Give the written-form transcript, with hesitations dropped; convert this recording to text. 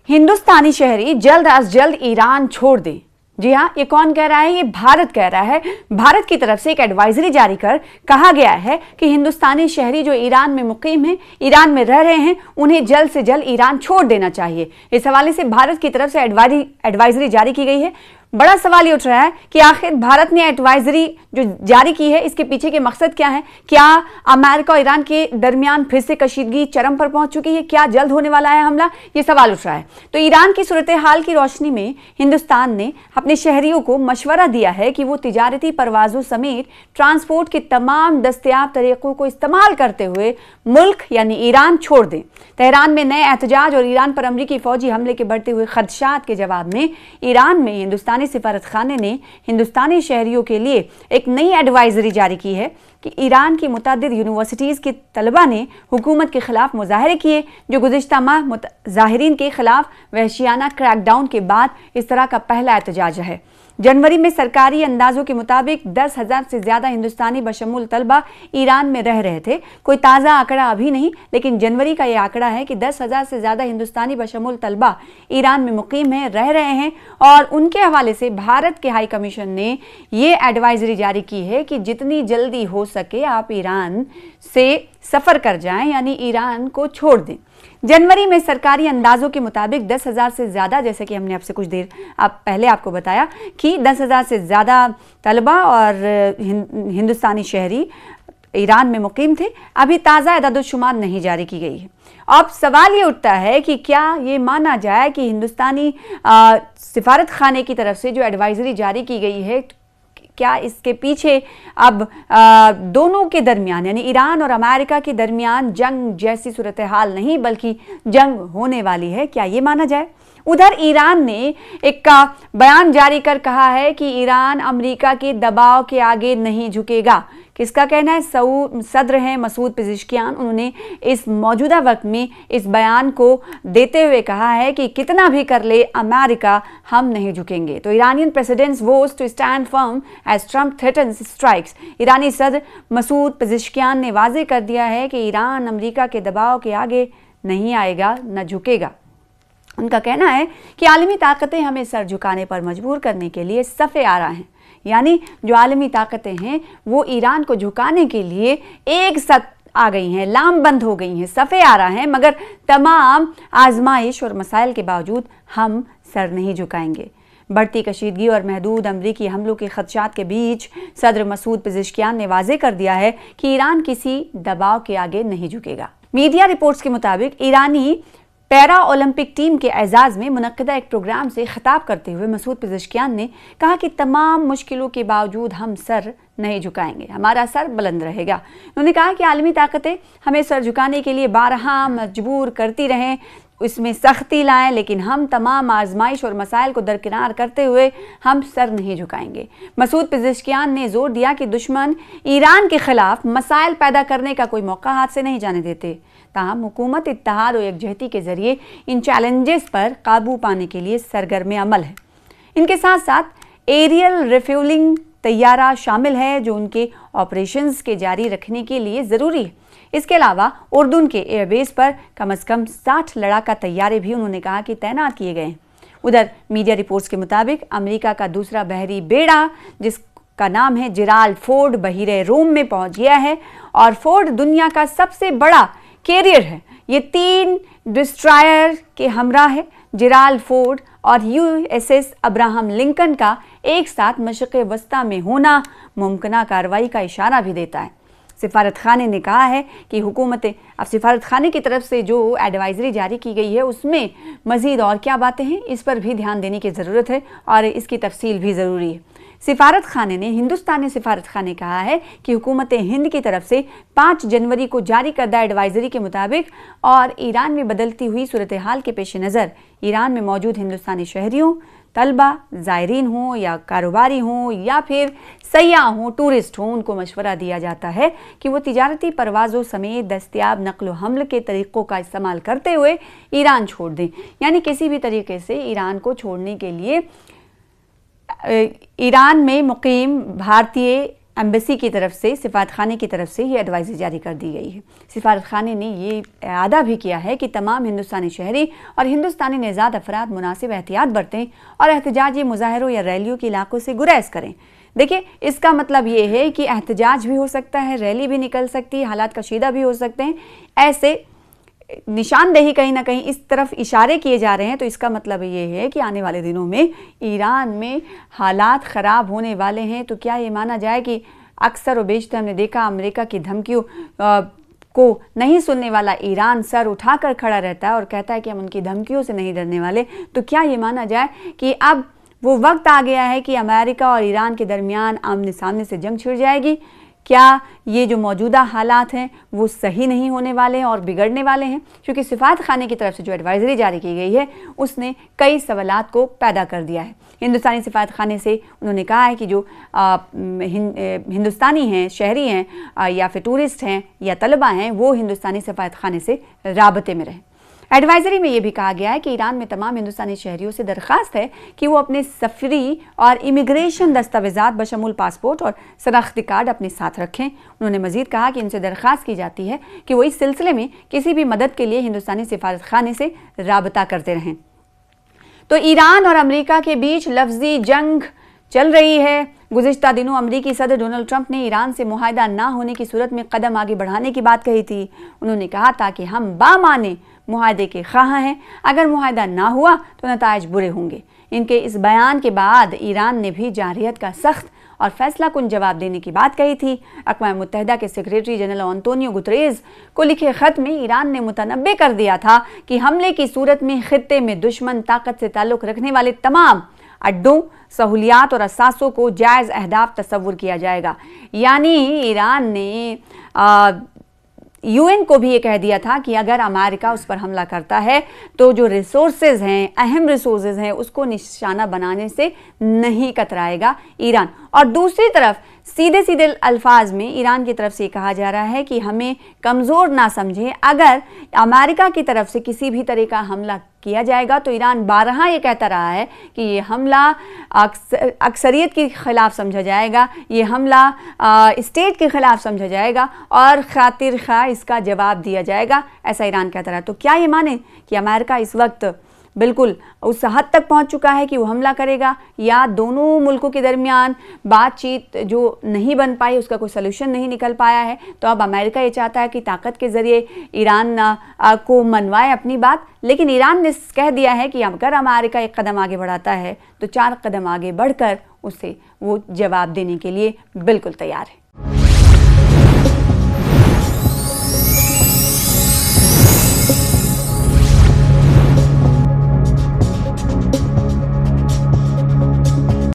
हिंदुस्तानी शहरी जल्द अज जल्द ईरान छोड़ दें। जी हाँ, ये कौन कह रहा है? ये भारत कह रहा है। भारत की तरफ से एक एडवाइजरी जारी कर कहा गया है कि हिंदुस्तानी शहरी जो ईरान में मुकीम हैं, ईरान में रह रहे हैं, उन्हें जल्द से जल्द ईरान छोड़ देना चाहिए। इस हवाले से भारत की तरफ से एडवाइजरी जारी की गई है। बड़ा सवाल ये उठ रहा है कि आखिर भारत ने एडवाइजरी जो जारी की है, इसके पीछे के मकसद क्या है? क्या अमेरिका और ईरान के दरमियान फिर से कशीदगी चरम पर पहुंच चुकी है? क्या जल्द होने वाला है हमला? ये सवाल उठ रहा है। तो ईरान की सूरत हाल की रोशनी में हिंदुस्तान ने अपने शहरियों को मशवरा दिया है कि वो तिजारती परवाजों समेत ट्रांसपोर्ट के तमाम दस्तयाब तरीकों को इस्तेमाल करते हुए मुल्क यानी ईरान छोड़ दें। तेहरान में नए एहतजाज और ईरान पर अमरीकी फौजी हमले के बढ़ते हुए खदशात के जवाब में ईरान में हिंदुस्तानी सिफारत खाने ने हिंदुस्तानी शहरियों के लिए एक नई एडवाइजरी जारी की है कि ईरान की मुतअद्दिद यूनिवर्सिटीज़ के तलबा ने हुकूमत के खिलाफ मुजाहरे किए, जो गुज़िश्ता माह मुजाहिरीन के खिलाफ वहशियाना क्रैकडाउन के बाद इस तरह का पहला एहतजाज है। जनवरी में सरकारी अंदाजों के मुताबिक 10,000 से ज़्यादा हिंदुस्तानी बशमूल तलबा ईरान में रह रहे थे। कोई ताज़ा आंकड़ा अभी नहीं, लेकिन जनवरी का यह आंकड़ा है कि 10,000 से ज़्यादा हिंदुस्तानी बशमूल तलबा ईरान में मुकीम हैं, रह रहे हैं। और उनके हवाले से भारत के हाई कमीशन ने ये एडवाइजरी जारी की है कि जितनी जल्दी हो सके आप ईरान से सफ़र कर जाएं, यानी ईरान को छोड़ दें। जनवरी में सरकारी अंदाजों के मुताबिक 10,000 से ज़्यादा, जैसे कि हमने आपसे कुछ देर पहले आपको बताया कि 10,000 से ज़्यादा तलबा और हिंदुस्तानी शहरी ईरान में मुकीम थे। अभी ताज़ा अदद-ओ-शुमार नहीं जारी की गई है। अब सवाल ये उठता है कि क्या ये माना जाए कि हिंदुस्तानी सिफारत खाने की तरफ से जो एडवाइजरी जारी की गई है, क्या इसके पीछे अब दोनों के दरमियान यानी ईरान और अमेरिका के दरमियान जंग जैसी सूरत हाल नहीं बल्कि जंग होने वाली है? क्या ये माना जाए? उधर ईरान ने एक बयान जारी कर कहा है कि ईरान अमेरिका के दबाव के आगे नहीं झुकेगा। किसका कहना है? सदर हैं मसूद पेज़ेश्कियान। उन्होंने इस मौजूदा वक्त में इस बयान को देते हुए कहा है कि कितना भी कर ले अमेरिका, हम नहीं झुकेंगे। तो Iranian president's vows to stand firm as Trump threatens strikes. ईरानी सदर मसूद पेज़ेश्कियान ने वाज़ेह कर दिया है कि ईरान अमेरिका के दबाव के आगे नहीं आएगा, न झुकेगा। उनका कहना है कि आलमी ताकतें हमें सर झुकाने पर मजबूर करने के लिए सफ़े आ रहा हैं, यानी जो आलमी ताकतें हैं वो ईरान को झुकाने के लिए एक साथ आ गई हैं, लामबंद हो गई हैं, सफ़े आ रहा है। मगर तमाम आजमाइश और मसाइल के बावजूद हम सर नहीं झुकाएंगे। बढ़ती कशीदगी और महदूद अमरीकी हमलों के खदशात के बीच सदर मसूद पेज़ेश्कियान ने वाज़ेह कर दिया है कि ईरान किसी दबाव के आगे नहीं झुकेगा। मीडिया रिपोर्ट्स के मुताबिक ईरानी पैरा ओलंपिक टीम के एजाज़ में मुनक्किदा एक प्रोग्राम से खिताब करते हुए मसूद पेज़ेश्कियान ने कहा कि तमाम मुश्किलों के बावजूद हम सर नहीं झुकाएंगे, हमारा सर बुलंद रहेगा। उन्होंने कहा कि आलमी ताकतें हमें सर झुकाने के लिए बारहा मजबूर करती रहें, इसमें सख्ती लाएं, लेकिन हम तमाम आजमाइश और मसाइल को दरकिनार करते हुए हम सर नहीं झुकाएंगे। मसूद पेज़ेश्कियान ने जोर दिया कि दुश्मन ईरान के खिलाफ मसाइल पैदा करने का कोई मौका हाथ से नहीं जाने देते। ताहम हुकूमत इत्तेहाद और यकजहती के जरिए इन चैलेंजेस पर काबू पाने के लिए सरगर्म अमल है। इनके साथ साथ एरियल रिफ्यूलिंग तैयारा शामिल है, जो उनके ऑपरेशंस के जारी रखने के लिए ज़रूरी है। इसके अलावा उर्दून के एयरबेस पर कम से कम 60 लड़ाका तैयारे भी उन्होंने कहा कि तैनात किए गए हैं। उधर मीडिया रिपोर्ट्स के मुताबिक अमेरिका का दूसरा बहरी बेड़ा, जिसका नाम है जेराल्ड फोर्ड, बहीरे रोम में पहुंच गया है। और फोर्ड दुनिया का सबसे बड़ा कैरियर है। ये 3 डिस्ट्रॉयर के हमरा है। जेराल्ड फोर्ड और USS अब्राहम लिंकन का एक साथ मशक़े वस्ता में होना मुमकिन कार्रवाई का इशारा भी देता है। सिफारत खाने ने कहा है कि अब सिफारत खाने की तरफ से जो एडवाइजरी जारी की गई है उसमें मज़ीद और क्या बातें हैं, इस पर भी ध्यान देने की ज़रूरत है और इसकी तफसील भी ज़रूरी है। सिफारत खाने ने हिंदुस्तानी सिफारत खाने कहा है कि हुकूमत हिंद की तरफ से 5 जनवरी को जारी करदा एडवाइजरी के मुताबिक और ईरान में बदलती हुई सूरत हाल के पेश नज़र ईरान में मौजूद हिंदुस्तानी शहरियों, तलबा, ज़ायरीन हों या कारोबारी हों या फिर सयाह हों, टूरिस्ट हों, उनको मशवरा दिया जाता है कि वो तिजारती परवाज़ों समेत दस्तयाब नक़्ल हमल के तरीक़ों का इस्तेमाल करते हुए ईरान छोड़ दें। यानी किसी भी तरीके से ईरान को छोड़ने के लिए ईरान में मुकीम भारतीय एम्बेसी की तरफ से, सिफारतखाने की तरफ से ये एडवाइजरी जारी कर दी गई है। सिफारतखाने ने ये अदा भी किया है कि तमाम हिंदुस्तानी शहरी और हिंदुस्तानी नेज़ाद अफराद मुनासिब एहतियात बरतें और एहतजाजी मुजाहरों या रैलियों के इलाकों से गुरेज करें। देखिए, इसका मतलब ये है कि एहतजाज भी हो सकता है, रैली भी निकल सकती है, हालात कशीदा भी हो सकते हैं। ऐसे निशानदेही कहीं ना कहीं इस तरफ इशारे किए जा रहे हैं, तो इसका मतलब ये है कि आने वाले दिनों में ईरान में हालात ख़राब होने वाले हैं। तो क्या ये माना जाए कि अक्सर और बेशतर हमने देखा अमेरिका की धमकियों को नहीं सुनने वाला ईरान सर उठाकर खड़ा रहता है और कहता है कि हम उनकी धमकियों से नहीं डरने वाले। तो क्या ये माना जाए कि अब वो वक्त आ गया है कि अमेरिका और ईरान के दरमियान आमने सामने से जंग छिड़ जाएगी? क्या ये जो मौजूदा हालात हैं वो सही नहीं होने वाले हैं और बिगड़ने वाले हैं? क्योंकि सिफारतखाने की तरफ से जो एडवाइजरी जारी की गई है उसने कई सवालात को पैदा कर दिया है। हिंदुस्तानी सिफारतखाने से उन्होंने कहा है कि जो हिंदुस्तानी हैं, शहरी हैं या फिर टूरिस्ट हैं या तलबा हैं, वो हिंदुस्तानी सिफारतखाने से राबते में रहें। एडवाइजरी में यह भी कहा गया है कि ईरान में तमाम हिंदुस्तानी शहरियों से दरख्वास्त है कि वो अपने सफरी और इमिग्रेशन दस्तावेजात बशमूल पासपोर्ट और शनाख्ती कार्ड अपने साथ रखें। उन्होंने मजीद कहा कि उनसे दरख्वास्त की जाती है कि वो इस सिलसिले में किसी भी मदद के लिए हिंदुस्तानी सिफारतखाने से राबता करते रहें। तो ईरान और अमेरिका के बीच लफ्जी जंग चल रही है। गुज़िश्ता दिनों अमरीकी सदर डोनाल्ड ट्रंप ने ईरान से मुआहदा ना होने की सूरत में कदम आगे बढ़ाने की बात कही थी। उन्होंने कहा था कि हम बामाने मुआहदे के ख़्वाह हैं, अगर मुआहदा ना हुआ तो नताइज बुरे होंगे। इनके इस बयान के बाद ईरान ने भी जारहियत का सख्त और फैसला कुन जवाब देने की बात कही थी। अक़वाम मुत्तहिदा के सेक्रेटरी जनरल एंटोनियो गुतरेज़ को लिखे ख़त में ईरान ने मुतनब्बे कर दिया था कि हमले की सूरत में खित्ते में दुश्मन ताकत से ताल्लुक़ रखने वाले तमाम अड्डों, सहूलियात और असासों को जायज़ अहदाफ तस्वुर किया जाएगा। यानी ईरान ने यूएन को भी ये कह दिया था कि अगर अमेरिका उस पर हमला करता है तो जो रिसोर्सेज हैं, अहम रिसोर्सेज हैं, उसको निशाना बनाने से नहीं कतराएगा ईरान। और दूसरी तरफ सीधे सीधे अल्फाज में ईरान की तरफ से कहा जा रहा है कि हमें कमज़ोर ना समझें, अगर अमेरिका की तरफ से किसी भी तरह का हमला किया जाएगा तो ईरान बारहा ये कहता रहा है कि ये हमला अक्सरियत के ख़िलाफ़ समझा जाएगा, ये हमला स्टेट के ख़िलाफ़ समझा जाएगा और खातिर खा इसका जवाब दिया जाएगा, ऐसा ईरान कहता रहा। तो क्या ये माने कि अमेरिका इस वक्त बिल्कुल उस हद तक पहुंच चुका है कि वो हमला करेगा, या दोनों मुल्कों के दरमियान बातचीत जो नहीं बन पाई, उसका कोई सलूशन नहीं निकल पाया है, तो अब अमेरिका ये चाहता है कि ताकत के ज़रिए ईरान को मनवाए अपनी बात। लेकिन ईरान ने कह दिया है कि अगर अमेरिका एक कदम आगे बढ़ाता है तो 4 कदम आगे बढ़कर उसे वो जवाब देने के लिए बिल्कुल तैयार है।